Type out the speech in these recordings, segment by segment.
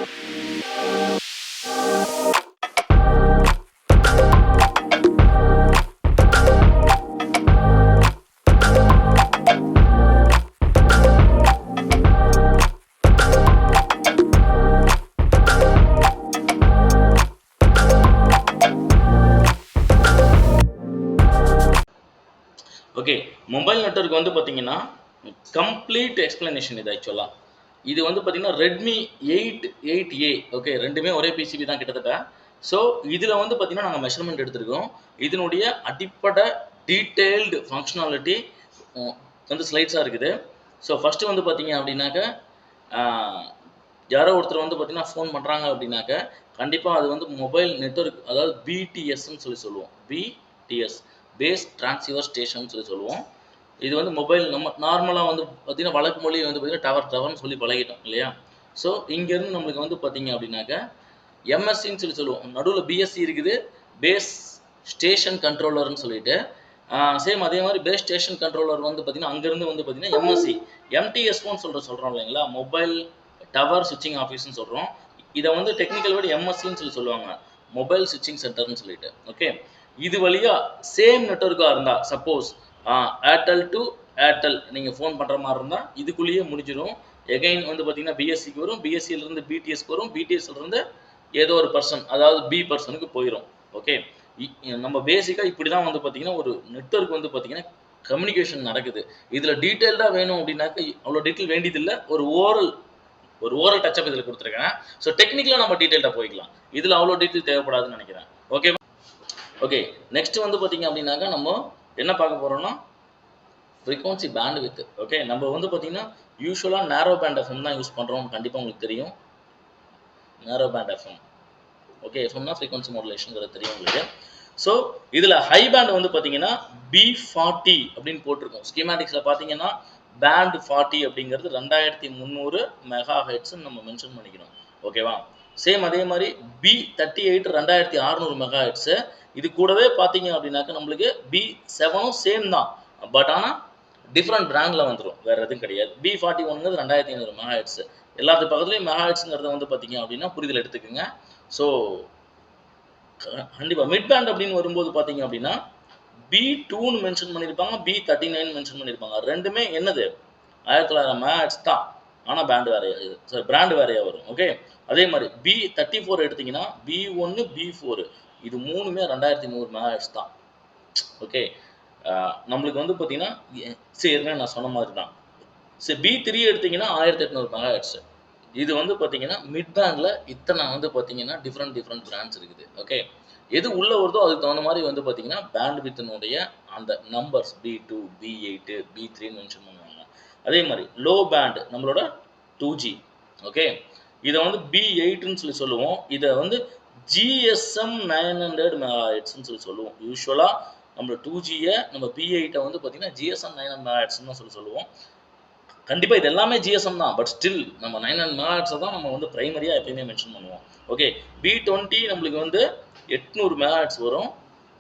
Okay, mobile network வந்து பார்த்தீங்கன்னா complete explanation இது ஆக்சுவலாக. இது வந்து பார்த்தீங்கன்னா ரெட்மி 8A. ஓகே, ரெண்டுமே ஒரே பிசிபி தான் கிட்டத்தட்ட. ஸோ இதில் வந்து பார்த்தீங்கன்னா நாங்கள் மெஷர்மெண்ட் எடுத்திருக்கோம். இதனுடைய அடிப்படை டீட்டெயில்டு ஃபங்க்ஷனாலிட்டி வந்து ஸ்லைட்ஸாக இருக்குது. ஸோ ஃபஸ்ட்டு வந்து பார்த்தீங்க அப்படின்னாக்க யாரோ ஒருத்தர் வந்து பார்த்தீங்கன்னா ஃபோன் பண்ணுறாங்க அப்படின்னாக்க கண்டிப்பாக அது வந்து மொபைல் நெட்வொர்க், அதாவது பிடிஎஸ்ன்னு சொல்லுவோம். பிடிஎஸ், பேஸ் டிரான்சிவர் ஸ்டேஷன் சொல்லுவோம். இது வந்து மொபைல் நம்ம நார்மலாக வந்து பார்த்தீங்கன்னா வழக்கு மொழி வந்து பார்த்தீங்கன்னா டவர்னு சொல்லி பழகிட்டோம் இல்லையா. ஸோ இங்கேருந்து நம்மளுக்கு வந்து பார்த்தீங்க அப்படின்னாக்க எம்எஸ்சின்னு சொல்லுவோம். நடுவில் பிஎஸ்சி இருக்குது, பேஸ் ஸ்டேஷன் கண்ட்ரோலர்னு சொல்லிட்டு. சேம் அதே மாதிரி பேஸ் ஸ்டேஷன் கண்ட்ரோலர் வந்து பார்த்தீங்கன்னா அங்கேருந்து வந்து பார்த்தீங்கன்னா எம்எஸ்சி எம்டிஎஸ்ஓன்னு சொல்கிறோம் இல்லைங்களா, மொபைல் டவர் சுவிட்சிங் ஆஃபீஸ்ன்னு சொல்கிறோம். இதை வந்து டெக்னிக்கல் வேர்டு எம்எஸ்சின்னு சொல்லுவாங்க, மொபைல் சுவிட்சிங் சென்டர்னு சொல்லிட்டு. ஓகே, இது வழியாக சேம் நெட்வொர்க்காக இருந்தால், சப்போஸ் ஏர்டெல் டு ஏர்டெல் நீங்கள் ஃபோன் பண்ணுற மாதிரி இருந்தால் இதுக்குள்ளேயே முடிஞ்சிடும். எகைன் வந்து பார்த்தீங்கன்னா பிஎஸ்சிக்கு வரும், பிஎஸ்சியிலேருந்து பிடிஎஸ்க்கு வரும், பிடிஎஸ்லேருந்து ஏதோ ஒரு பர்சன், அதாவது பி பர்சனுக்கு போயிடும். ஓகே, நம்ம பேசிக்காக இப்படி தான் வந்து பார்த்தீங்கன்னா ஒரு நெட்வொர்க் வந்து பார்த்தீங்கன்னா கம்யூனிகேஷன் நடக்குது. இதில் டீட்டெயில்டாக வேணும் அப்படின்னாக்க அவ்வளோ டீட்டெயில் வேண்டியதில்லை, ஒரு ஓரல் டச்சப் இதில் கொடுத்துருக்கேன். ஸோ டெக்னிக்கலாக நம்ம டீட்டெயில்டாக போய்க்கலாம், இதில் அவ்வளோ டீட்டெயில் தேவைப்படாதுன்னு நினைக்கிறேன். ஓகே ஓகே, நெக்ஸ்ட் வந்து பார்த்தீங்க அப்படின்னாக்கா நம்ம என்ன பார்க்க போகிறோம்னா ஃப்ரீக்வன்சி பேண்ட் வித். ஓகே, நம்ம வந்து பார்த்தீங்கன்னா யூஸ்வலாக நேரோ பேண்ட் எஃப்எம் தான் யூஸ் பண்ணுறோம், கண்டிப்பாக உங்களுக்கு தெரியும். நேரோ பேண்ட் எஃப்எம், ஓகே, எஃப்எம்னா ஃப்ரீக்வன்சி மாடுலேஷனுங்கிறது தெரியும் உங்களுக்கு. ஸோ இதில் ஹை பேண்ட் வந்து பார்த்தீங்கன்னா B40 அப்படின்னு போட்டிருக்கோம். ஸ்கீமேட்டிக்ஸில் பார்த்தீங்கன்னா பேண்ட் 40 அப்படிங்கிறது 2300 மெகா ஹெட்ஸ்ன்னு நம்ம மென்ஷன் பண்ணிக்கணும். ஓகேவா, சேம் அதே மாதிரி B38 2600 மெகா ஹெட்ஸு. இது கூடவே பார்த்தீங்க அப்படின்னாக்க நம்மளுக்கு B7 சேம் தான், பட் ஆனால் டிஃப்ரெண்ட் பிராண்டில் வந்துடும், வேறு எதுவும் கிடையாது. B41ங்கிறது 2500 மெகா ஹெட்ஸு. எல்லாத்து பக்கத்துலேயும் மெகா ஹெட்ஸுங்கிறத வந்து பார்த்தீங்க அப்படின்னா புரிதல் எடுத்துக்கோங்க. ஸோ கண்டிப்பாக மிட் பேண்ட் அப்படின்னு வரும்போது பார்த்தீங்க அப்படின்னா B2ன்னு மென்ஷன் பண்ணியிருப்பாங்க, B39 மென்ஷன் பண்ணியிருப்பாங்க. ரெண்டுமே என்னது 1900 மெகா ஹெட்ஸ் தான், ஆனால் பேண்ட் வேறையா, சாரி பிராண்ட் வேறையாக வரும். ஓகே, அதே மாதிரி B34 எடுத்திங்கன்னா B1 B4 இது மூணுமே 2300 மெகா ஹெட்ஸ் தான். ஓகே, நம்மளுக்கு வந்து பார்த்தீங்கன்னா சரி நான் சொன்ன மாதிரி தான். சரி, B3 எடுத்திங்கன்னா 1800 மெகா ஹெட்ஸ். இது வந்து பார்த்தீங்கன்னா மிட் பேண்டில் இத்தனை வந்து பார்த்தீங்கன்னா டிஃப்ரெண்ட் பிராண்ட்ஸ் இருக்குது. ஓகே, எது உள்ளே வருதோ அதுக்கு தகுந்த மாதிரி வந்து பார்த்தீங்கன்னா பேண்ட் வித்தினுடைய அந்த நம்பர்ஸ் B2 B8 B3ன்னு மென்ஷன் பண்ணுவாங்க. அதே மாதிரி லோ பேண்ட் நம்மளோட 2G. ஓகே, இதை வந்து B8ன்னு சொல்லுவோம். இதை வந்து GSM 900 மெகாஹெர்ட்ஸ்ன்னு சொல்லுவோம். யூஸ்வலாக நம்ம 2Gயை நம்ம B8 வந்து பார்த்தீங்கன்னா GSM 900 மெகாஹெர்ட்ஸ்ன்னு சொல்லுவோம். கண்டிப்பாக இது எல்லாமே GSM தான், பட் ஸ்டில் நம்ம 900 மெகாஹெர்ட்ஸை தான் நம்ம வந்து ப்ரைமரியாக எப்பயுமே மென்ஷன் பண்ணுவோம். ஓகே, B20 நம்மளுக்கு வந்து 800 மெகாஹெர்ட்ஸ் வரும்.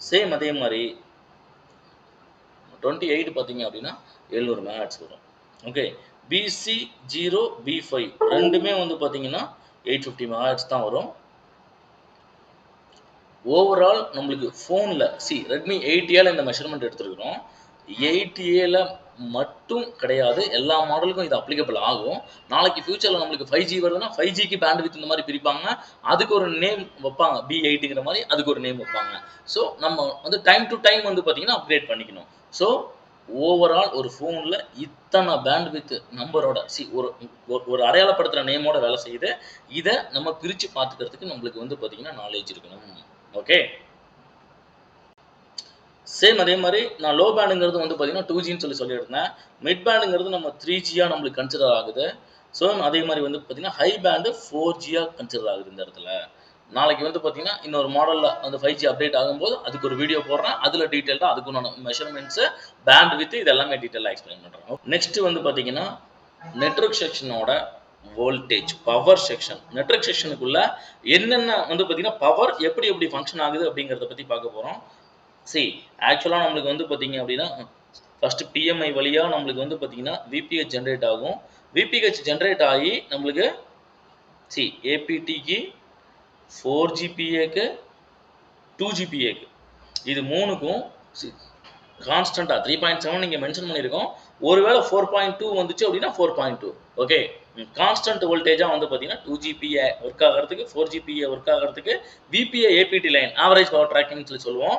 சேம் அதே மாதிரி 28 பார்த்தீங்க அப்படின்னா 700 மெகாஹெர்ட்ஸ் வரும். ஓகே, BC0 B5 ரெண்டுமே வந்து பார்த்தீங்கன்னா 850 மெகாஹெர்ட்ஸ் தான் வரும். ஓவரால் நம்மளுக்கு ஃபோனில் ரெட்மி 8Aல இந்த மெஷர்மெண்ட் எடுத்துருக்கிறோம். 8Aல மட்டும் கிடையாது, எல்லா மாடலுக்கும் இது அப்ளிகபிள் ஆகும். நாளைக்கு ஃபியூச்சரில் நம்மளுக்கு 5G வருதுன்னா 5Gக்கு பேண்ட் வித் இந்த மாதிரி பிரிப்பாங்க, அதுக்கு ஒரு நேம் வைப்பாங்க, B8ங்கிற மாதிரி அதுக்கு ஒரு நேம் வைப்பாங்க. ஸோ நம்ம வந்து டைம் டு டைம் வந்து பார்த்தீங்கன்னா அப்கிரேட் பண்ணிக்கணும். ஸோ ஓவரால் ஒரு ஃபோனில் இத்தனை பேண்ட் வித் நம்பரோட ஒரு அடையாளப்படுத்துகிற நேமோட வேலை செய்யுது. இதை நம்ம பிரித்து பார்த்துக்கிறதுக்கு நம்மளுக்கு வந்து பார்த்தீங்கன்னா நாலேஜ் இருக்கணும். ஓகே, சேம் அதே மாதிரி நான் லோ பேண்டுங்கிறது வந்து பார்த்தீங்கன்னா 2Gன்னு சொல்லியிருந்தேன். மிட் பேண்டுங்கிறது நம்ம 3Gயாக நம்மளுக்கு கன்சிடர் ஆகுது. ஸோ அதே மாதிரி வந்து பார்த்தீங்கன்னா ஹை பேண்டு 4Gயாக கன்சிடர் ஆகுது இந்த இடத்துல. நாளைக்கு வந்து பார்த்தீங்கன்னா இன்னொரு மாடலில் அந்த 5G அப்டேட் ஆகும்போது அதுக்கு ஒரு வீடியோ போடுறேன், அதில் டீட்டெயில்டாக அதுக்கு நான் மெஷர்மெண்ட்ஸு பேண்ட் வித் இது எல்லாமே டீட்டெயிலாக எக்ஸ்பிளைன் பண்ணுறேன். நெக்ஸ்ட் வந்து பார்த்தீங்கன்னா நெட்வொர்க் செக்ஷனோட வோல்டேஜ் பவர் செக்ஷன். நெட்வொர்க் செக்ஷனுக்குள்ள என்னென்ன வந்து பார்த்தீங்கன்னா பவர் எப்படி ஃபங்க்ஷன் ஆகுது அப்படிங்கிறத பற்றி பார்க்க போகிறோம். ஆக்சுவலாக நம்மளுக்கு வந்து பார்த்தீங்க அப்படின்னா ஃபஸ்ட்டு PMI வழியாக நம்மளுக்கு வந்து பார்த்தீங்கன்னா VPH ஜென்ரேட் ஆகும். VPH ஜென்ரேட் ஆகி நம்மளுக்கு சி ஏபிடிக்கு 4GPAக்கு 2GPAக்கு இது மூணுக்கும் கான்ஸ்டன்டா 3.7 நீங்க மென்ஷன் பண்ணியிருக்கோம். ஒருவேளை 4.2 வந்துச்சு அப்படின்னா 4.2 ஓகே. கான்ஸ்டன்ட் வோல்டேஜா வந்து பார்த்தீங்கன்னா 2GPA ஒர்க் ஆகிறதுக்கு 4GPA ஒர்க் ஆகிறதுக்கு VPA APT line average power tracking சொல்லி சொல்லுவோம்.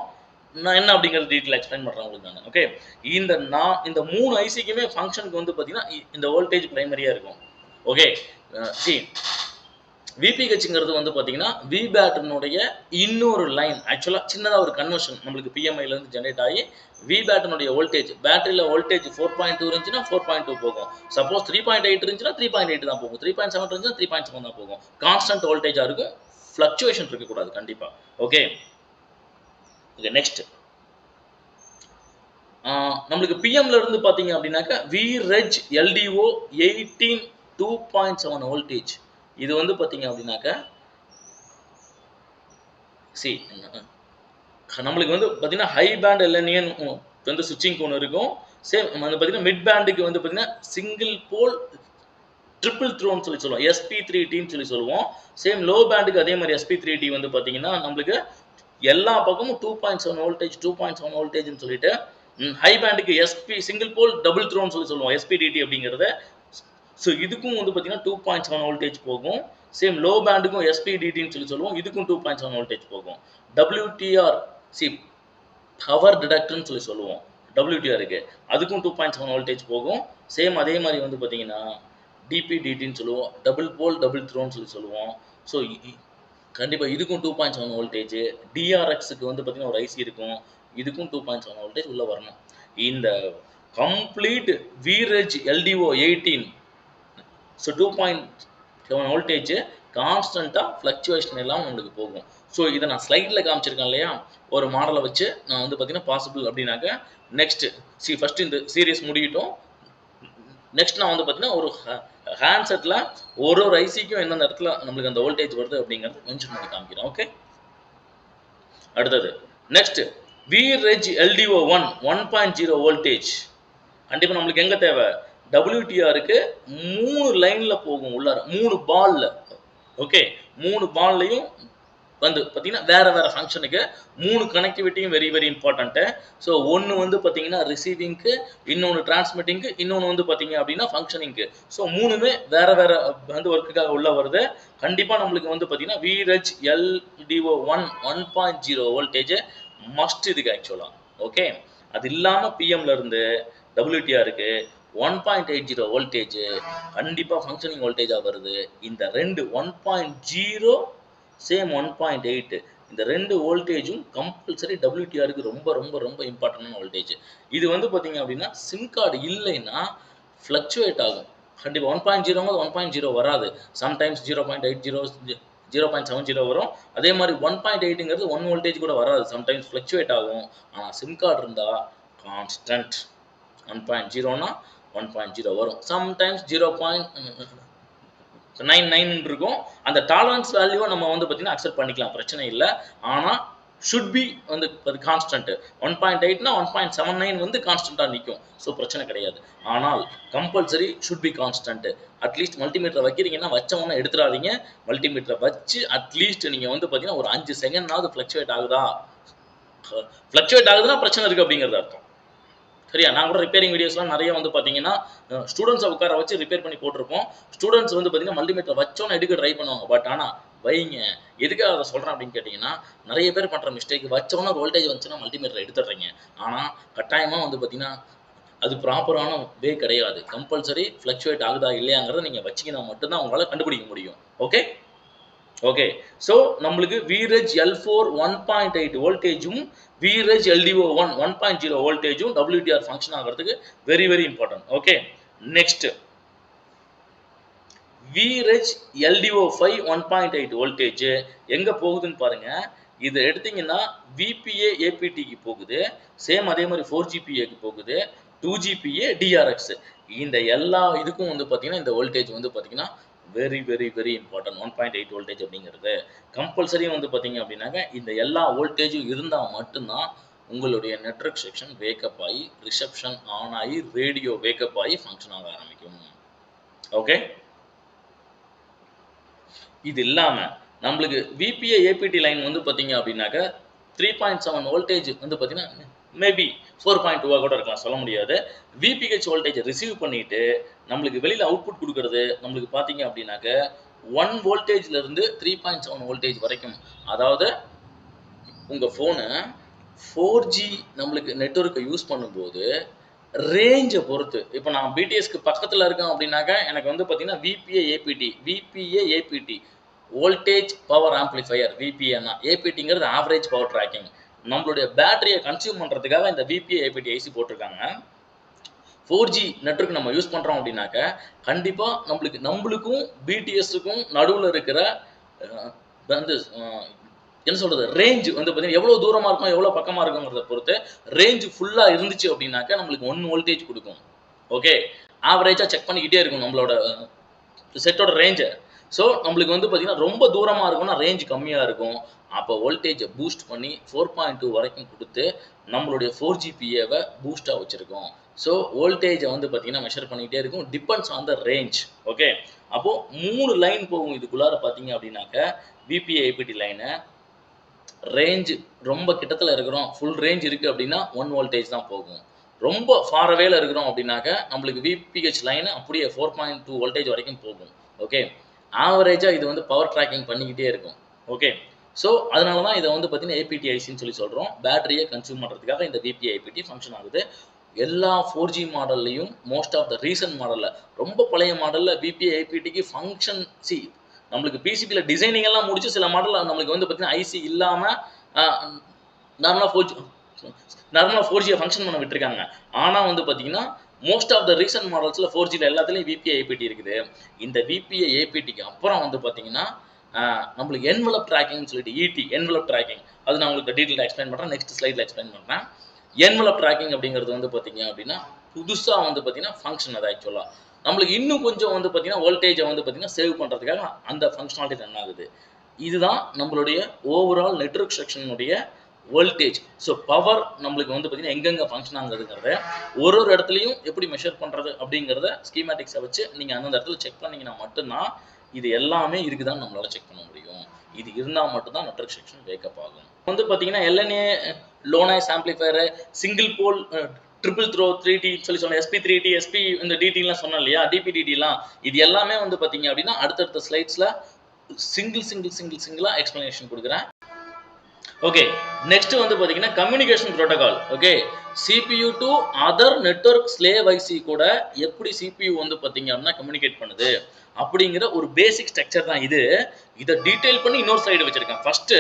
நான் என்ன அப்படிங்கிறது டீட்டெயில் எக்ஸ்பிளைன் பண்ணுறேன் உங்களுக்கு நான். ஓகே, இந்த மூணு ஐசிக்குமே ஃபங்க்ஷனுக்கு வந்து பார்த்தீங்கன்னா இந்த வோல்டேஜ் பிரைமரியா இருக்கும். ஓகே, சி விபிஹெச்ங்கிறது வந்து பார்த்தீங்கன்னா விபேட்டனுடைய இன்னொரு லைன். ஆக்சுவலாக சின்னதாக ஒரு கன்வர்ஷன் நம்மளுக்கு பிஎம்ஐலேருந்து ஜென்ரேட் ஆகி விபேட்டனுடைய வோல்டேஜ் பேட்டரியில் வோல்டேஜ் 4.2 இருந்துச்சுன்னா 4.2 போகும். சப்போஸ் 3.8 இருந்துச்சுன்னா 3.8 தான் போகும். 3.7 இருந்துச்சுன்னா 3.7 தான் போகும். கான்ஸ்டன்ட் வோல்டேஜாக இருக்கும். ஃப்ளக்சுவேஷன் இருக்கக்கூடாது கண்டிப்பாக. ஓகே, ஓகே நெக்ஸ்ட் நம்மளுக்கு பிஎம்ல இருந்து பார்த்தீங்க அப்படின்னாக்கா விரெஜ் எல்டிஓ 18 2.7 வோல்டேஜ். இது வந்து பார்த்தீங்க அப்படின்னாக்கா சி நம்மளுக்கு வந்து பார்த்தீங்கன்னா ஹை பேண்ட் எல்என்ஏன் வந்து சுவிட்சிங் ஒன்று இருக்கும். சேம் வந்து பார்த்தீங்கன்னா மிட் பேண்டுக்கு வந்து பார்த்தீங்கன்னா சிங்கிள் போல் ட்ரிபிள் த்ரோன்னு சொல்லி சொல்லுவோம். SP3Tன்னு சொல்லி சொல்லுவோம். சேம் லோ பேண்டுக்கு அதே மாதிரி SP3T வந்து பார்த்தீங்கன்னா நம்மளுக்கு எல்லா பக்கமும் 2.7 வோல்டேஜ் 2.7 வோல்டேஜ்னு சொல்லிட்டு ஹை பேண்டுக்கு SP சிங்கிள் போல் டபுள் த்ரோன்னு சொல்லி சொல்லுவோம் SPDT அப்படிங்கிறத. ஸோ இதுக்கும் வந்து பார்த்தீங்கன்னா 2.7 வோல்டேஜ் போகும். சேம் லோ பேண்டுக்கும் SPDTன்னு சொல்லி சொல்லுவோம். இதுக்கும் 2.7 வோல்டேஜ் போகும். WTR சி பவர் டிடக்டர்னு சொல்லி சொல்லுவோம். WTRக்கு அதுக்கும் 2.7 வோல்டேஜ் போகும். சேம் அதே மாதிரி வந்து பார்த்தீங்கன்னா DPDTன்னு சொல்லுவோம். டபுள் போல் டபுள் த்ரோன்னு சொல்லி சொல்லுவோம். ஸோ கண்டிப்பாக இதுக்கும் 2.7 வோல்டேஜ். DRXக்கு வந்து பார்த்தீங்கன்னா ஒரு ஐசி இருக்கும். இதுக்கும் 2.7 வோல்டேஜ் உள்ளே வரணும். இந்த கம்ப்ளீட் விரெஜ் எல்டிஓ 18 ஸோ 2.7 வோல்டேஜ் கான்ஸ்டண்ட்டாக ஃப்ளக்சுவேஷன் எல்லாம் உங்களுக்கு போகும். ஸோ இதை நான் ஸ்லைடில் காமிச்சிருக்கேன் இல்லையா, ஒரு மாடலை வச்சு நான் வந்து பார்த்தீங்கன்னா பாசிபிள் அப்படின்னாக்க நெக்ஸ்ட் ஃபர்ஸ்ட் இந்த சீரியஸ் முடிக்கிட்டோம். நெக்ஸ்ட் நான் வந்து பார்த்தீங்கன்னா ஒரு ஹேண்ட்செட்டில் ஒரு ஐசிக்கும் எந்தெந்த இடத்துல நம்மளுக்கு அந்த வோல்டேஜ் வருது அப்படிங்கிறது மென்ஷன் பண்ணி காமிக்கிறேன். ஓகே, அடுத்தது நெக்ஸ்ட் விரெஜ் எல்டிஓ 1.0 வோல்டேஜ். கண்டிப்பாக நம்மளுக்கு எங்கே தேவை, WTRக்கு 3 லைனில் போகும் உள்ளார 3 பால்ல. ஓகே, 3 பால்லையும் வந்து பார்த்தீங்கன்னா வேற வேற ஃபங்க்ஷனுக்கு 3 கனெக்டிவிட்டியும் வெரி வெரி இம்பார்ட்டன்ட்டு. ஸோ ஒன்று வந்து பார்த்தீங்கன்னா ரிசீவிங்க்கு, இன்னொன்று டிரான்ஸ்மிட்டிங்க்கு, இன்னொன்று வந்து பார்த்தீங்க அப்படின்னா ஃபங்க்ஷனிங்க்கு. ஸோ மூணுமே வேற வேற வந்து ஒர்க்குக்காக உள்ள வருது. கண்டிப்பாக நம்மளுக்கு வந்து பார்த்தீங்கன்னா விரெஜ் எல்டிஓ 1.0 வோல்டேஜ் மஸ்ட் இதுக்கு ஆக்சுவலாக. ஓகே, அது இல்லாமல் பிஎம்ல இருந்து WTRக்கு 1.80 வோல்டேஜ் கண்டிப்பாக ஃபங்க்ஷனிங் வோல்டேஜாக வருது. இந்த ரெண்டு 1.0 சேம் 1.8 இந்த ரெண்டு வோல்டேஜும் கம்பல்சரி WTRக்கு ரொம்ப ரொம்ப ரொம்ப இம்பார்ட்டன்டான வோல்டேஜ். இது வந்து பார்த்தீங்க அப்படின்னா சிம் கார்டு இல்லைன்னா ஃப்ளக்சுவேட் ஆகும். கண்டிப்பாக 1.0 1.0 வராது. சம்டைம்ஸ் 0.80 0.70 வரும். அதே மாதிரி 1.8ங்கிறது 1 வோல்டேஜ் கூட வராது. சம்டைம்ஸ் ஃப்ளக்சுவேட் ஆகும். ஆனால் சிம் கார்டு இருந்தால் கான்ஸ்டன்ட் 1.0னா 1.0 வரும். சம்டைம்ஸ் 0.99 இருக்கும். அந்த டாலரன்ஸ் வேல்யூவை நம்ம வந்து பார்த்தீங்கன்னா அக்செப்ட் பண்ணிக்கலாம், பிரச்சனை இல்லை. ஆனால் ஷுட் பி வந்து அது கான்ஸ்டன்ட். 1.8னா 1.79 வந்து கான்ஸ்டன்ட்டாக நிற்கும். ஸோ பிரச்சனை கிடையாது. ஆனால் compulsory should be constant. At least மல்டிமீட்டரை வைக்கிறீங்கன்னா வச்சவொன்னே எடுத்துடாதீங்க. மல்டிமீட்டரை வச்சு அட்லீஸ்ட் நீங்கள் வந்து பார்த்தீங்கன்னா ஒரு 5 செகண்ட்னாவது ஃப்ளக்சுவேட் ஆகுதா, ஃப்ளக்சுவேட் ஆகுதுன்னா பிரச்சனை இருக்குது அப்படிங்கிறது அர்த்தம். சரியா, நான் கூட ரிப்பேரிங் வீடியோஸ்லாம் நிறைய வந்து பார்த்தீங்கன்னா ஸ்டூடெண்ட்ஸை உட்கார வச்சு ரிப்பேர் பண்ணி போட்டிருப்போம். ஸ்டூடெண்ட்ஸ் வந்து பார்த்தீங்கன்னா மல்டிமீட்டர் வச்சோன்னு எடுக்க ட்ரை பண்ணுவாங்க. பட் ஆனால் வைங்க, எதுக்காக அதை சொல்கிறேன் அப்படின்னு கேட்டிங்கன்னா, நிறைய பேர் பண்ணுற மிஸ்டேக் வச்சோன்னா வோல்டேஜ் வந்துச்சுன்னா மல்டிமீட்டர் எடுத்துடுறீங்க. ஆனால் கட்டாயமாக வந்து பார்த்தீங்கன்னா அது ப்ராப்பரான வே கிடையாது. கம்பல்சரி ஃப்ளக்சுவேட் ஆகுதா இல்லையாங்கிறத நீங்கள் வச்சிங்கன்னா மட்டும்தான் உங்களால் கண்டுபிடிக்க முடியும். ஓகே ஓகே, ஸோ நம்மளுக்கு விரெஜ் L4 1.8 வோல்டேஜும் விரெஜ் LDO 1.0 வோல்டேஜும் WTR ஃபங்க்ஷன் ஆகிறதுக்கு very very important. Okay, next விரெஜ் LDO 5 1.8 வோல்டேஜ் எங்கே போகுதுன்னு பாருங்க. இது எடுத்தீங்கன்னா VPA APTக்கு போகுது. சேம் அதே மாதிரி 4GPAக்கு போகுது. 2GPA DRX. இந்த எல்லா இதுக்கும் வந்து பார்த்தீங்கன்னா இந்த வோல்டேஜ் வந்து பார்த்தீங்கன்னா very very very important. 1.8 voltage அப்படிங்கிறது கம்பல்சரி வந்து பார்த்தீங்க அப்படின்னாக்க இந்த எல்லா வோல்டேஜும் இருந்தால் மட்டும்தான் உங்களுடைய நெட்வொர்க் செக்ஷன் வேக்கப் ஆகி, ரிசப்ஷன் ஆன் ஆகி, ரேடியோ வேக்கப் ஆகி ஃபங்க்ஷன் ஆக ஆரம்பிக்கும். ஓகே, இது இல்லாம நம்மளுக்கு விபிஏ ஏபிடி லைன் வந்து பார்த்தீங்க அப்படின்னாக்க 3.7 வோல்டேஜ் வந்து பார்த்தீங்கன்னா மேபி 4.2 கூட இருக்கலாம், சொல்ல முடியாது. விபிஹெச் வோல்டேஜ் ரிசீவ் பண்ணிட்டு நம்மளுக்கு வெளியில அவுட்புட் கொடுக்கறது நம்மளுக்கு பார்த்தீங்க அப்படின்னாக்க 1 வோல்டேஜ்ல இருந்து 3.7 வோல்டேஜ் வரைக்கும். அதாவது உங்க போனு 4G நம்மளுக்கு நெட்வொர்க்கை யூஸ் பண்ணும்போது ரேஞ்சை பொறுத்து, இப்போ நான் பிடிஎஸ்க்கு பக்கத்தில் இருக்கேன் அப்படின்னாக்க எனக்கு வந்து பார்த்தீங்கன்னா VPA APT voltage power amplifier. விபிஏன்னா ஏபிடிங்கிறது ஆவரேஜ் பவர் ட்ராக்கிங். நம்மளுடைய பேட்டரியை கன்சியூம் பண்ணுறதுக்காக இந்த விபிஏ ஏபிடி ஐசி போட்டிருக்காங்க. 4G நெட்வொர்க் நம்ம யூஸ் பண்ணுறோம் அப்படின்னாக்க கண்டிப்பாக நம்மளுக்கும் பிடிஎஸ்க்கும் நடுவில் இருக்கிற வந்து என்ன சொல்றது ரேஞ்ச் வந்து பார்த்தீங்கன்னா எவ்வளோ தூரமாக இருக்கும் எவ்வளோ பக்கமாக இருக்குங்கிறத பொறுத்து ரேஞ்ச் ஃபுல்லாக இருந்துச்சு அப்படின்னாக்க நம்மளுக்கு 1 வோல்டேஜ் கொடுக்கும். ஓகே, ஆவரேஜாக செக் பண்ணிக்கிட்டே இருக்கும் நம்மளோட செட்டோட ரேஞ்சை. ஸோ நம்மளுக்கு வந்து பார்த்தீங்கன்னா ரொம்ப தூரமாக இருக்கும்னா ரேஞ்ச் கம்மியாக இருக்கும். அப்போ வோல்டேஜை பூஸ்ட் பண்ணி 4.2 வரைக்கும் கொடுத்து நம்மளுடைய 4GPAவை பூஸ்ட்டாக வச்சுருக்கோம். ஸோ வோல்டேஜை வந்து பார்த்தீங்கன்னா மெஷர் பண்ணிக்கிட்டே இருக்கும், depends on the range. Okay, அப்போது 3 லைன் போகும் இதுக்குள்ளார பார்த்தீங்க அப்படின்னாக்க விபிஏ ஏபிடி லைனை. ரேஞ்ச் ரொம்ப கிட்டத்தில் இருக்கிறோம், ஃபுல் ரேஞ்ச் இருக்குது அப்படின்னா 1 வோல்டேஜ் தான் போகும். ரொம்ப ஃபார் அவேல இருக்கிறோம் அப்படின்னாக்க நம்மளுக்கு விபிஹெச் லைன் அப்படியே 4.2 வோல்டேஜ் வரைக்கும் போகும். ஓகே, ஆவரேஜாக இது வந்து பவர் ட்ராக்கிங் பண்ணிக்கிட்டே இருக்கும். ஓகே, ஸோ அதனால தான் இதை வந்து பார்த்தீங்கன்னா ஏபிடி ஐசின்னு சொல்லி சொல்கிறோம். பேட்டரியை கன்சியூம் பண்ணுறதுக்காக இந்த விபிஏ ஏபிடி ஃபங்க்ஷன் ஆகுது. எல்லா 4G மாடல்லையும் மோஸ்ட் ஆஃப் த ரீசன்ட் மாடலில், ரொம்ப பழைய மாடலில் விபிஏ ஏபிடிக்கு ஃபங்க்ஷன் நம்மளுக்கு பிசிபியில் டிசைனிங் எல்லாம் முடிச்சு சில மாடல் நம்மளுக்கு வந்து பார்த்தீங்கன்னா ஐசி இல்லாமல் நார்மலாக 4G ஃபங்க்ஷன் பண்ண விட்டுருக்காங்க. ஆனால் வந்து பார்த்தீங்கன்னா மோஸ்ட் ஆஃப் த ரீசன்ட் மாடல்ஸில் 4Gயில் எல்லாத்துலேயும் விபிஏ ஏபிடி இருக்குது. இந்த விபிஏ ஏபிடிக்கு அப்புறம் வந்து பார்த்தீங்கன்னா நம்மளுக்கு என்வலப் ட்ராக்கிங்னு சொல்லிட்டு என்வலப் ட்ராக்கிங், அது நான் உங்களுக்கு டீட்டெயிலாக எக்ஸ்பிளைன் பண்ணுறேன், நெக்ஸ்ட் ஸ்லைடில் எக்ஸ்பிளைன் பண்ணுறேன். என்வலப் ட்ராக்கிங் அப்படிங்கிறது வந்து பார்த்தீங்க அப்படின்னா புதுசாக வந்து பார்த்தீங்கன்னா ஃபங்க்ஷன். அது ஆக்சுவலாக நம்மளுக்கு இன்னும் கொஞ்சம் வந்து பார்த்தீங்கன்னா வோல்டேஜை வந்து பார்த்தீங்கன்னா சேவ் பண்ணுறதுக்காக அந்த ஃபங்க்ஷனாலிட்டி ரன் ஆகுது. இதுதான் நம்மளுடைய ஓவரால் நெட்வொர்க் செக்ஷனுடைய வோல்டேஜ். ஸோ பவர் நம்மளுக்கு வந்து பார்த்தீங்கன்னா எங்கெங்கே ஃபங்க்ஷன் ஆகுதுங்கிறத ஒரு இடத்துலையும் எப்படி மெஷர் பண்ணுறது அப்படிங்கிறத ஸ்கீமேட்டிக்ஸை வச்சு நீங்கள் அந்தந்த இடத்துல செக் பண்ணிங்கன்னா மட்டும்தான் இது எல்லாமே இருக்குதான்னு நம்மளால் செக் பண்ண முடியும். இது இருந்தால் மட்டும்தான் நெட்வொர்க் செக்ஷன் வேக்கப் ஆகும். வந்து பார்த்தீங்கன்னா LNA low noise amplifier, single pole triple throw 3T சொல்லி சொன்னேன், SP3T SP இந்த டிடிலாம் சொன்னேன் இல்லையா, DPDTலாம், இது எல்லாமே வந்து பார்த்தீங்க அப்படின்னா அடுத்தடுத்த ஸ்லைட்ஸில் சிங்கிளாக எக்ஸ்பிளனேஷன் கொடுக்குறேன். ஓகே, நெக்ஸ்ட் வந்து பார்த்தீங்கன்னா communication protocol. Okay, CPU to other network slave IC கூட எப்படி CPU வந்து பார்த்தீங்க அப்படின்னா கம்யூனிகேட் பண்ணுது அப்படிங்கிற ஒரு பேசிக் ஸ்ட்ரக்சர் தான் இது. இதை டீட்டெயில் பண்ணி இன்னொரு ஸ்லைடு வச்சிருக்கேன். ஃபர்ஸ்ட்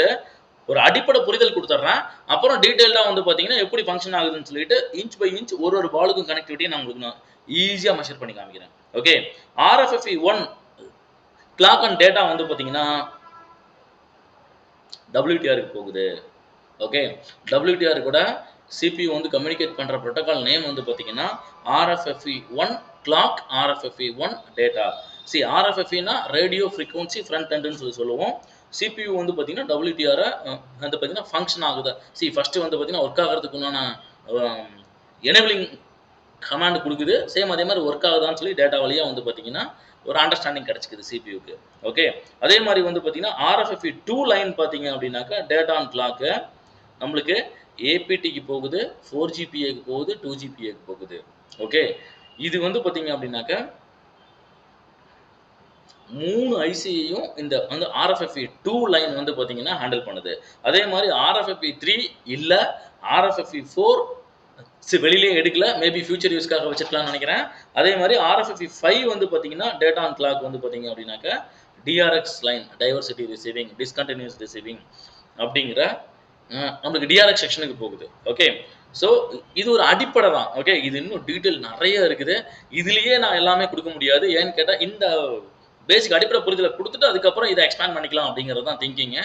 ஒரு அடிப்படை புரிதல் கொடுத்துட்றேன், அப்புறம் டீட்டெயிலாக வந்து பார்த்தீங்கன்னா எப்படி ஃபங்க்ஷன் ஆகுதுன்னு சொல்லிட்டு இன்ச் பை இன்ச் ஒரு பாலுக்கும் கனெக்டிவிட்டியை நான் உங்களுக்கு ஈஸியாக மெஷர் பண்ணி காமிக்கிறேன். Okay, RFFE 1 clock and data வந்து பார்த்தீங்கன்னா WTRக்கு போகுது. ஓகே, WTR கூட CPU வந்து கம்யூனிகேட் பண்ணுற ப்ரோட்டோகால் நேம் வந்து பார்த்தீங்கன்னா RFFE 1 கிளாக், RFFE 1 டேட்டா. RFFEனா ரேடியோ ஃப்ரீக்வன்சி ஃப்ரண்ட் எண்டுன்னு சொல்லுவோம். CPU வந்து பார்த்தீங்கன்னா WTR வந்து பார்த்தீங்கன்னா ஃபங்க்ஷன் ஆகுது. ஃபர்ஸ்ட் வந்து பார்த்தீங்கன்னா ஒர்க் ஆகிறதுக்கு உண்டான எனேபிளிங் கமாண்ட் கொடுக்குது. சேம் அதே மாதிரி ஒர்க் ஆகுதான்னு சொல்லி டேட்டா வழியாக வந்து பார்த்தீங்கன்னா ஒரு அண்டர்ஸ்டாண்டிங் கிடச்சிக்குது CPUக்கு. ஓகே, அதே மாதிரி வந்து பார்த்தீங்கன்னா RFFE 2 லைன் பார்த்தீங்க அப்படின்னாக்கா டேட்டா அண்ட் கிளாக்கு நம்மளுக்கு ஏபிடிக்கு போகுது, 4GPAக்கு போகுது, 2GPAக்கு போகுது. ஓகே, இது வந்து பார்த்தீங்க அப்படின்னாக்கா 3 ஐசியையும் இந்த வந்து RFFE 2 லைன் வந்து பார்த்தீங்கன்னா ஹேண்டில் பண்ணுது. அதே மாதிரி RFFE 3 இல்லை, RFFE 4 வெளியிலே எடுக்கல, மேபி ஃபியூச்சர் யூஸ்க்காக வச்சிருக்கலாம்னு நினைக்கிறேன். அதே மாதிரி RFFE 5 வந்து பார்த்தீங்கன்னா டேட்டா அண்ட் கிளாக் வந்து பார்த்தீங்க அப்படின்னாக்கா DRX line, diversity receiving, discontinues receiving அப்படிங்கிற நம்மளுக்கு DRX செக்ஷனுக்கு போகுது. ஓகே, ஸோ இது ஒரு அடிப்படை தான். ஓகே, இது இன்னும் டீட்டெயில் நிறைய இருக்குது. இதுலேயே நான் எல்லாமே கொடுக்க முடியாது. ஏன்னு கேட்டால் இந்த பேசிக் அடிப்படை புரிதலை கொடுத்துட்டு அதுக்கப்புறம் இதை எக்ஸ்பேண்ட் பண்ணிக்கலாம் அப்படிங்கிறது தான் திங்கிங்க.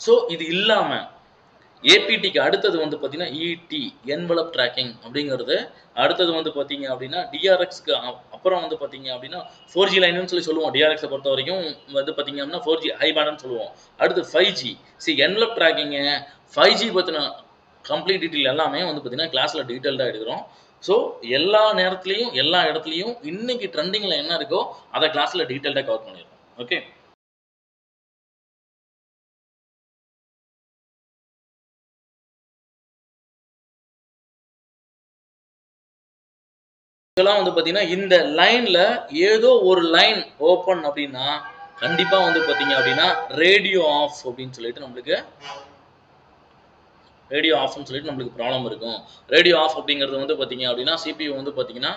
ஸோ இது இல்லாமல் ஏபிடிக்கு அடுத்தது வந்து பார்த்தீங்கன்னா ET என்வலப் ட்ராக்கிங் அப்படிங்கிறது, அடுத்தது வந்து பார்த்தீங்க அப்படின்னா DRXக்கு அப்புறம் வந்து பார்த்தீங்க அப்படின்னா 4G லைன்னு சொல்லி சொல்லுவோம். DRXை பொறுத்த வரைக்கும் வந்து பார்த்தீங்க அப்படின்னா 4G ஹை பேண்ட்னு சொல்லுவோம். அடுத்து 5G. என்வலப் ட்ராக்கிங்கு 5G பற்றின கம்ப்ளீட் டீட்டெயில் எல்லாமே வந்து பார்த்தீங்கன்னா கிளாஸில் டீட்டெயில்டாக எடுக்கிறோம். ஸோ எல்லா நேரத்துலையும் எல்லா இடத்துலையும் இன்னைக்கு ட்ரெண்டிங்கில் என்ன இருக்கோ அதை கிளாஸில் டீட்டெயில்டாக கவர் பண்ணிடுறோம். ஓகே. இதெல்லாம் வந்து பார்த்தீங்கன்னா இந்த லைனில் ஏதோ ஒரு லைன் ஓப்பன் அப்படின்னா கண்டிப்பாக வந்து பார்த்தீங்க அப்படின்னா ரேடியோ ஆஃப் அப்படின்னு சொல்லிட்டு நம்மளுக்கு ரேடியோ ஆஃப்னு சொல்லிட்டு நம்மளுக்கு ப்ராப்ளம் இருக்கும். ரேடியோ ஆஃப் அப்படிங்கிறது வந்து பார்த்தீங்க அப்படின்னா சிபியூ வந்து பார்த்தீங்கன்னா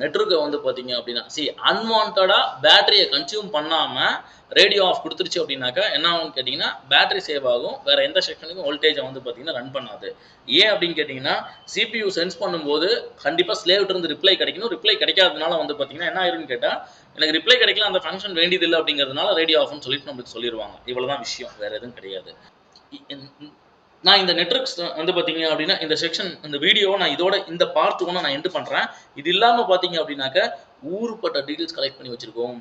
நெட்வொர்க்கை வந்து பார்த்தீங்க அப்படின்னா அன்வான்டாக பேட்டரியை கன்சியூம் பண்ணாமல் ரேடியோ ஆஃப் கொடுத்துருச்சு அப்படின்னாக்கா என்ன ஆகும்னு கேட்டிங்கன்னா பேட்டரி சேவ் ஆகும். வேறு எந்த செக்ஷனுக்கும் வோல்டேஜை வந்து பார்த்தீங்கன்னா ரன் பண்ணாது. ஏன் அப்படின்னு கேட்டிங்கன்னா சிபியூ சென்ஸ் பண்ணும்போது கண்டிப்பாக ஸ்லேவ்ட்டிருந்து ரிப்ளை கிடைக்கணும். ரிப்ளை கிடைக்காததுனால வந்து பார்த்தீங்கன்னா என்ன ஆயிருன்னு கேட்டால் எனக்கு ரிப்ளை கிடைக்கல, அந்த ஃபங்க்ஷன் வேண்டியதில்லை அப்படிங்கிறதுனால ரேடியோ ஆஃப்னு சொல்லிட்டு நம்மளுக்கு சொல்லிடுவாங்க. இவ்வளோ தான் விஷயம், வேறு எதுவும் கிடையாது. நான் இந்த நெட்வொர்க்ஸ் வந்து பார்த்தீங்க அப்படின்னா இந்த செக்ஷன் இந்த வீடியோவை நான் இதோட இந்த பார்ட் 1 நான் எண்ட் பண்ணுறேன். இது இல்லாமல் பார்த்தீங்க அப்படின்னாக்க ஊருப்பட்ட டீட்டெயில்ஸ் கலெக்ட் பண்ணி வச்சுருக்கோம்.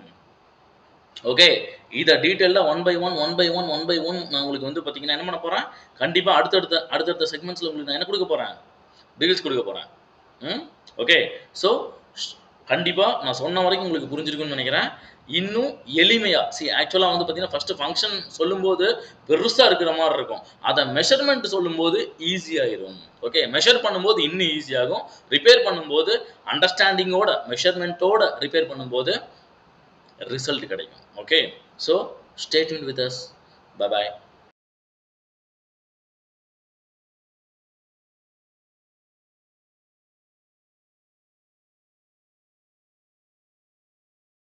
ஓகே, இதை டீட்டெயிலாக ஒன் பை ஒன் நான் உங்களுக்கு வந்து பார்த்தீங்கன்னா என்ன பண்ண போகிறேன், கண்டிப்பாக அடுத்தடுத்த செக்மெண்ட்ஸில் உங்களுக்கு நான் என்ன கொடுக்க போகிறேன், டீட்டெயில்ஸ் கொடுக்க போகிறேன். ஓகே, ஸோ கண்டிப்பாக நான் சொன்ன வரைக்கும் உங்களுக்கு புரிஞ்சிருக்குன்னு நினைக்கிறேன். இன்னும் எளிமையாக ஆக்சுவலாக வந்து பார்த்தீங்கன்னா ஃபஸ்ட்டு ஃபங்க்ஷன் சொல்லும்போது பெருசாக இருக்கிற மாதிரி இருக்கும். அதை மெஷர்மெண்ட் சொல்லும்போது ஈஸியாகிடும். ஓகே, மெஷர் பண்ணும்போது இன்னும் ஈஸியாகும். ரிப்பேர் பண்ணும்போது அண்டர்ஸ்டாண்டிங்கோட மெஷர்மெண்ட்டோட ரிப்பேர் பண்ணும்போது ரிசல்ட் கிடைக்கும். Okay, so stay tuned with us. Bye bye.